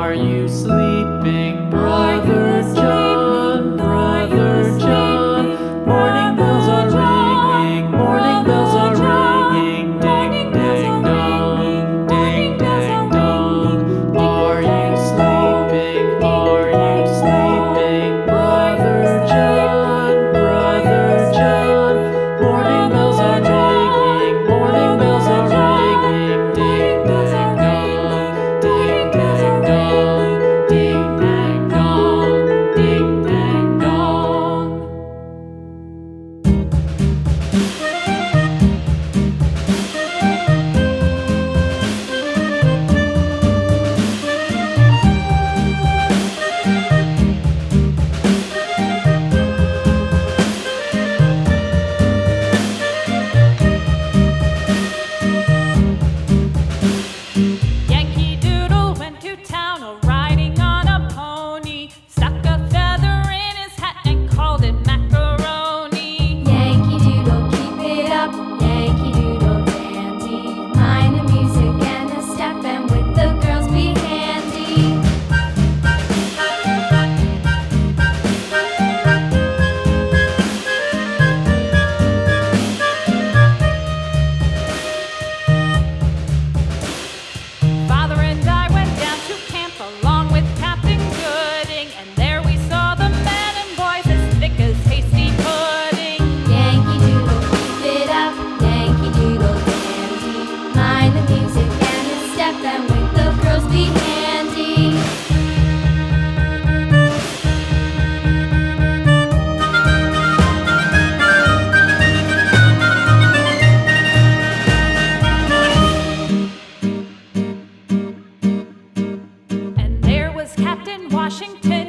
Are you sleeping, Brother John? Brother John. Morning bells are ringing, morning bells are ringing. Ding, ding, dong, ding, ding, dong. Are you sleeping? Are you sleeping, Brother John? Brother John. Morning bells are ringing, morning bells are ringing. Ding, ding, dong, ding, ding, dong, ding, ding, dong, ding, ding, dong. Yankee Doodle went to town riding on a pony, stuck a feather in his hat and called it macaroni. Yankee Doodle, keep it up, Yankee Doodle dandy. Mind the music and the step, and with the girls be handy. Father and I went down to camp along with Captain Gooding, and there we saw the men and boys as thick as hasty pudding. Yankee Doodle, keep it up, Yankee Doodle dandy. Mind the music and the step, and with the girls be handy. And there was Captain Washington